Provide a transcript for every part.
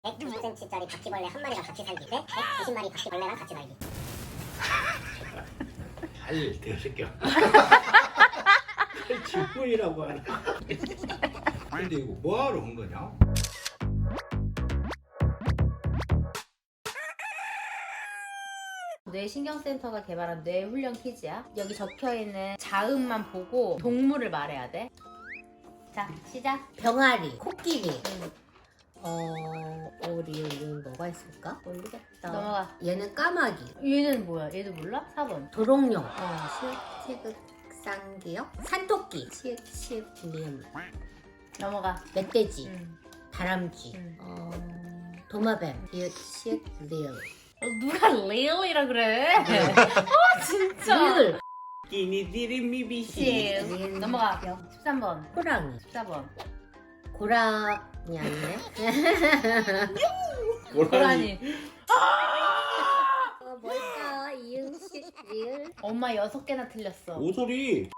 190cm짜리 바퀴벌레 한 마리가 같이 살기 대 190마리 바퀴벌레랑 같이 살기. 잘 되새끼야. 질문이라고 하나. 근데 이거 뭐하러 온 거냐? 뇌신경센터가 개발한 뇌훈련 퀴즈야. 여기 적혀있는 자음만 보고 동물을 말해야 돼. 자, 시작. 병아리, 코끼리. 오리는 뭐가 있을까? 모르겠다. 넘어가. 얘는 까마귀. 얘는 뭐야? 얘도 몰라? 4번. 도롱뇽. 시읒 쌍기역. 산토끼. 시읒 리음. 넘어가. 멧돼지. 다람쥐. 도마뱀. 시읒 리을. 누가 레일이라 그래? 진짜. 리을. 끼니들이 미비시. 시. 넘어가. 13번. 호랑이. 14번. 고라니 아니네. 고라니. 뭘까? 이응식 리을. 엄마 6개나 틀렸어. 오소리.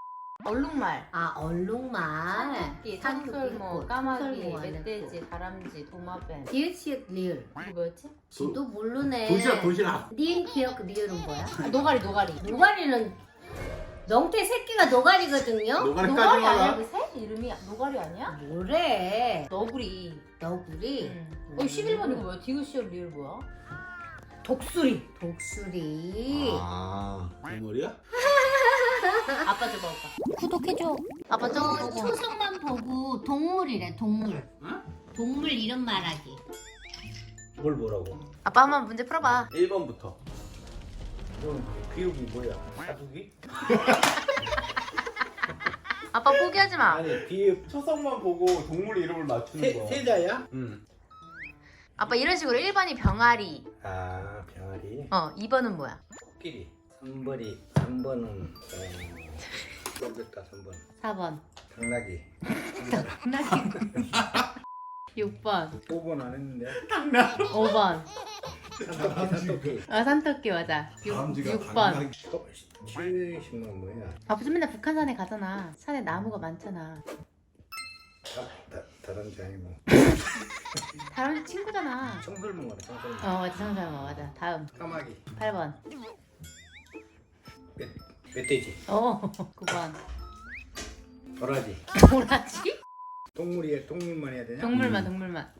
얼룩말. 얼룩말. 토끼, 산설모, 까마귀, 산설모 안 멧돼지, 다람쥐, 도마뱀. 시읒 리을. 이거 뭐였지? 지도 모르네. 도시락. 니은 기억 리을은 뭐야? 노가리. 노가리는 명태 새끼가 노가리거든요. 노가리까지 노가리 아니야? 와라. 그 새? 이름이 노가리 아니야? 뭐래? 너구리. 너구리. 11번 이거 뭐야? 디귿시얼 리을 뭐야? 독수리. 독수리. 아, 동물이야? 아빠 좀 먹어봐. 구독해줘. 아빠 저거 보고. 초성만 보고 동물이래 동물. 응? 동물 이름 말하기. 뭘 뭐라고? 아빠 한번 문제 풀어봐. 1번부터. 그럼 비읍이 뭐야? 사두기? 아빠 포기하지 마. 아니 비읍 초성만 보고 동물 이름을 맞추는 거. 세자야? 아빠 이런 식으로 1번이 병아리. 아, 병아리. 2번은 뭐야? 코끼리. 3번은 모르겠다. 3번. 4번. 당나귀. 6번. 5번 안 했는데. 5번. 산토끼. 산토끼 맞아. 6번. 70만 뭐야? 아빠 좀 맨날 북한산에 가잖아. 산에 나무가 많잖아. 다람쥐 아니고. 다람쥐 친구잖아. 청설모가 청설모. 맞아. 상상모 맞아. 다음. 까마귀. 8번. 멧돼지. 9번. 도라지. 도라지? 동물이야. 동물만 해야 되냐? 동물만.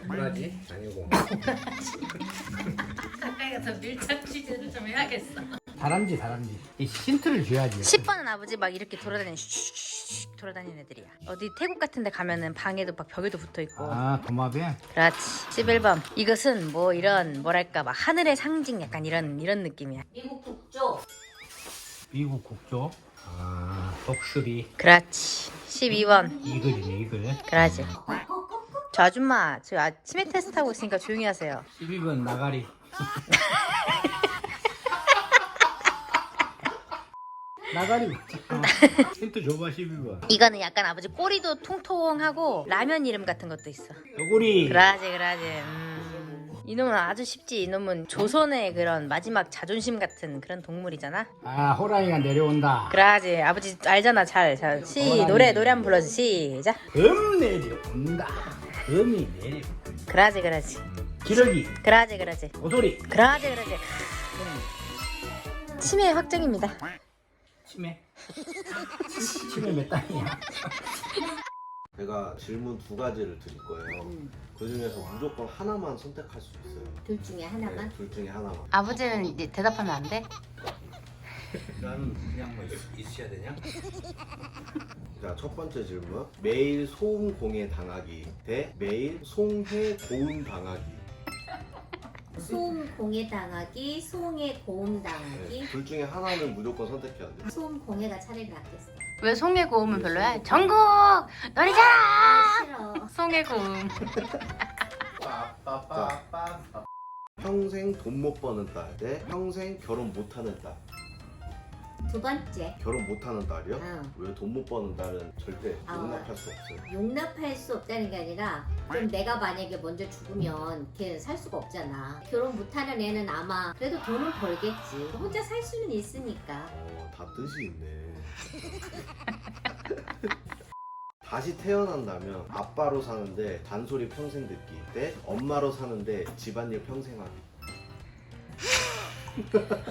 도라지 아니고. 가까이 가서 밀착 취재를 좀 해야겠어. 다람쥐. 이 힌트를 줘야지. 10번은 아버지 막 이렇게 돌아다니는 애들이야. 어디 태국 같은 데 가면은 방에도 막 벽에도 붙어 있고. 아, 도마뱀. 그렇지. 11번. 이것은 뭐 이런 뭐랄까 막 하늘의 상징 약간 이런 느낌이야. 미국 국조. 미국 국조. 아, 독수리. 그렇지. 12번. 이글이네, 이글. 그러지. 저 아줌마 저 치매 테스트 하고 있으니까 조용히 하세요. 12번 나가리. 나가리 맞잖아. 힌트 줘봐. 12번. 이거는 약간 아버지 꼬리도 통통하고 라면 이름 같은 것도 있어. 너구리. 그러지. 이놈은 아주 쉽지. 이놈은 조선의 그런 마지막 자존심 같은 그런 동물이잖아. 아, 호랑이가 내려온다. 그러지. 아버지 알잖아. 잘. 노래 한번 불러줘. 시작. 금 내려온다. 금이 내려온다. 그러지. 기러기. 그러지. 오소리. 그러지. 치매 확정입니다. 치매. 치매 몇 단이야? 제가 질문 2가지를 드릴 거예요. 그 중에서 무조건 하나만 선택할 수 있어요. 둘 중에 하나만. 네, 둘 중에 하나만. 아버지는 이제 대답하면 안 돼? 나는 그냥 뭐 있어야 되냐? 자, 첫 번째 질문. 매일 소음 공해 당하기 대 매일 송해 고음 당하기. 소음 공해 당하기, 송해 고음 네, 당하기. 둘 중에 하나는 무조건 선택해야 돼요. 소음 공해가 차라리 낫겠어. 왜 송해 고음은 별로야? 전국 노래자랑 싫어. 송해 고음. 평생 돈 못 버는 딸 대 평생 결혼 못하는 딸. 두 번째. 결혼 못하는 딸이요? 응. 왜 돈 못 버는 딸은 절대 아. 용납할 수 없어요. 용납할 수 없다는 게 아니라 그럼 내가 만약에 먼저 죽으면 걔는 살 수가 없잖아. 결혼 못하는 애는 아마 그래도 돈은 벌겠지. 혼자 살 수는 있으니까. 다 뜻이 있네. 다시 태어난다면 아빠로 사는데 잔소리 평생 듣기 대 엄마로 사는데 집안일 평생 하기.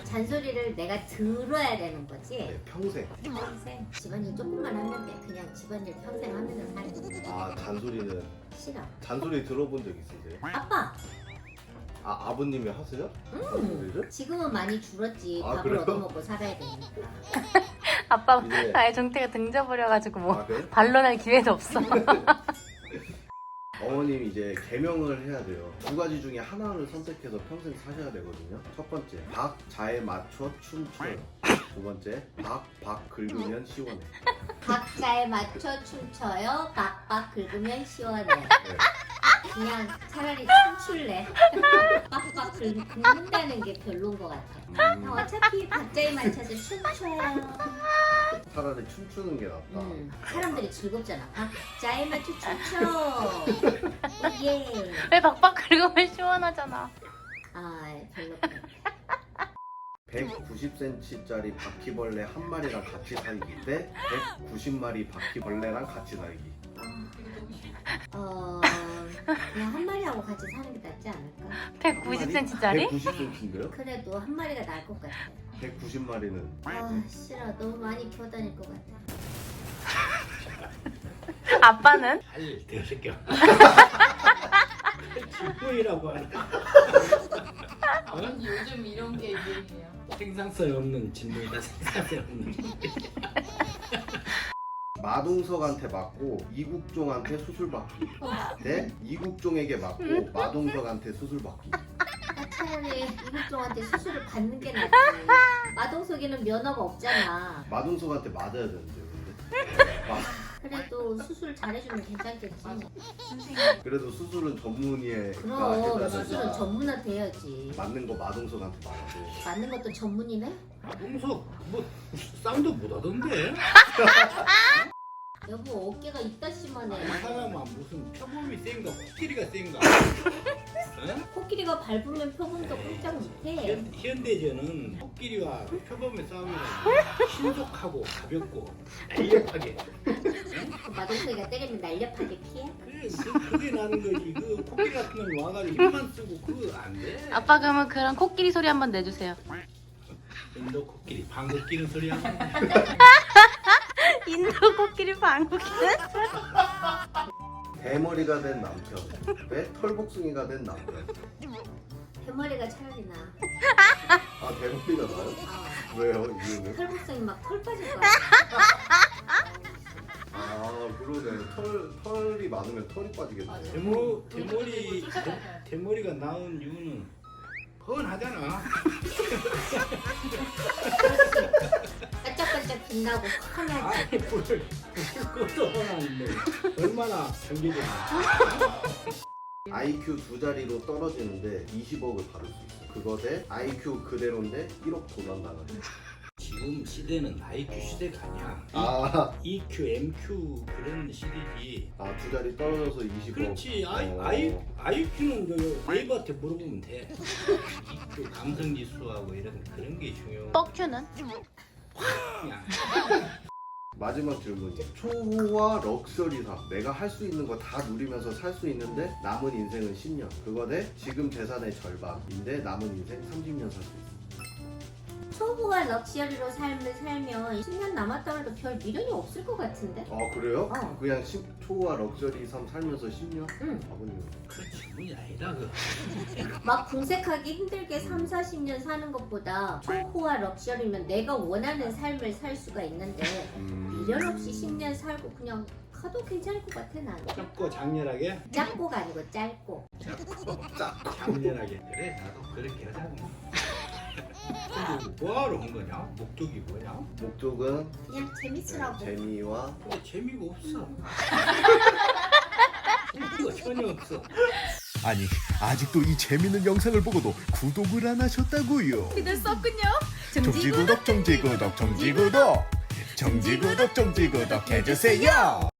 잔소리를 내가 들어야 되는 거지? 네, 평생. 평생 집안일 조금만 하면 돼. 그냥 집안일 평생 하면서 살기. 아, 잔소리는 싫어. 잔소리 들어본 적 있으세요? 아빠! 아, 아버님이 하세요? 잔소리를? 지금은 많이 줄었지. 아, 밥을 그래요? 얻어먹고 살아야 되니까. 아빠 이제- 아예 정태가 등져버려가지고 뭐 아, 그래? 반론할 기회도 없어. 어머님이 이제 개명을 해야 돼요. 두 가지 중에 하나를 선택해서 평생 사셔야 되거든요. 첫 번째, 박, 자에 맞춰 춤춰요. 두 번째, 박 긁으면 시원해. 각자에 맞춰 춤춰요. 박박 긁으면 시원해. 네. 그냥 차라리 춤출래. 빡빡 긁는다는 게 별로인 것 같아. 어차피 박자에 맞춰서 춤춰요. 차라리 춤추는 게 낫다. 사람들이 즐겁잖아. 박자에 맞춰 춤춰. 예. 왜 박박 긁으면 시원하잖아. 아 별로. 190cm짜리 바퀴벌레 한 마리랑 같이 살기 대 190마리 바퀴벌레랑 같이 살기. 그냥 한 마리하고 같이 사는 게 낫지 않을까? 190cm짜리? 190cm인데요? 그래도 한 마리가 나을 것 같아. 190마리는 아 싫어. 너무 많이 키워다닐 것 같아. 아빠는? 할 대새끼. 질문이라고 하는. 요즘 이런 게 유행이에요. 생산성 없는 질문이다. 생산성 없는. 마동석한테 맞고 이국종한테 수술 받기 대 이국종에게 맞고 마동석한테 수술 받기. 차라리 이국종한테 수술을 받는 게 낫지. 마동석이는 면허가 없잖아. 마동석한테 맞아야 되는데요, 근데. 그래도 수술 잘해주면 괜찮겠지. 그래도 수술은 전문의에 그럼 수술은 전문화 돼야지. 맞는 거 마동석한테 맞아도. 맞는 것도 전문이네? 동석 뭐 쌍도 못하던데. 여보 어깨가 이따시만해. 이 사람은 무슨 표범이 센가 코끼리가 센가. 코끼리가 밟으면 표범도 꼼짝 못해. 현대전은 코끼리와 표범의 싸움이라 신속하고 가볍고 날렵하게. 마동석이가 때리면 날렵하게 피해? 그게 나는 거지. 그 코끼리 같은 놈 와가지고 힘만 쓰고 그거 안 돼. 아빠 그러면 그런 코끼리 소리 한번 내주세요. 인도 코끼리 방귀 끼는 소리 하면 인도 코끼리 방귀 끼는? 대머리가 된 남편 대 털복숭이가 된 남편. 대머리가 차라리 나. 아, 대머리가 나요? 왜요? 이유는? 털복숭이 막 털 빠질 거야. 아, 그러네. 털이 많으면 털이 빠지겠네. 대머리가 나은 이유는 뻔하잖아. 반짝반짝 빛나고 환하지. 아니 불 꺼도 뻔한데 얼마나 경계되나. IQ 두 자리로 떨어지는데 20억을 받을 수 있어. 그거 대 IQ 그대로인데 1억 도난당하기. 지금 시대는 IQ 시대가 아니야. 아, EQ, MQ 그런 시대지. 아, 두 자리 떨어져서 20억. 그렇지. IQ는 저 네이버한테 물어보면 돼. EQ 감성 지수하고 이런 그런 게 중요. 뻑큐는? 그냥. 마지막 질문. 초호화 럭셔리상. 내가 할 수 있는 거 다 누리면서 살 수 있는데 남은 인생은 10년. 그거 대 지금 재산의 절반인데 남은 인생 30년 살 수 있어. 초보와 럭셔리로 삶을 살면 10년 남았더라도 별 미련이 없을 것 같은데? 아, 그래요? 어. 그냥 초호화 럭셔리 삶 살면서 10년? 응. 아버님. 그 질문이 아니다 그. 막 궁색하게 힘들게 3, 40년 사는 것보다 초호화 럭셔리면 내가 원하는 삶을 살 수가 있는데 미련 없이 10년 살고 그냥 가도 괜찮을 것 같아 나는. 짧고 장렬하게. 짧고가 아니고 짧고. 장렬하게. 그래 나도 그렇게 하자고. 근데 뭐하러 한 거냐? 목적이 뭐냐? 목적은 그냥 재밌으라고. 재미와 재미가 없어. 재미가 전혀 없어. 아니 아직도 이 재밌는 영상을 보고도 구독을 안 하셨다고요? 믿을 수 없군요. 정지구독 정지구독 정지구독 정지구독 정지구독 해주세요.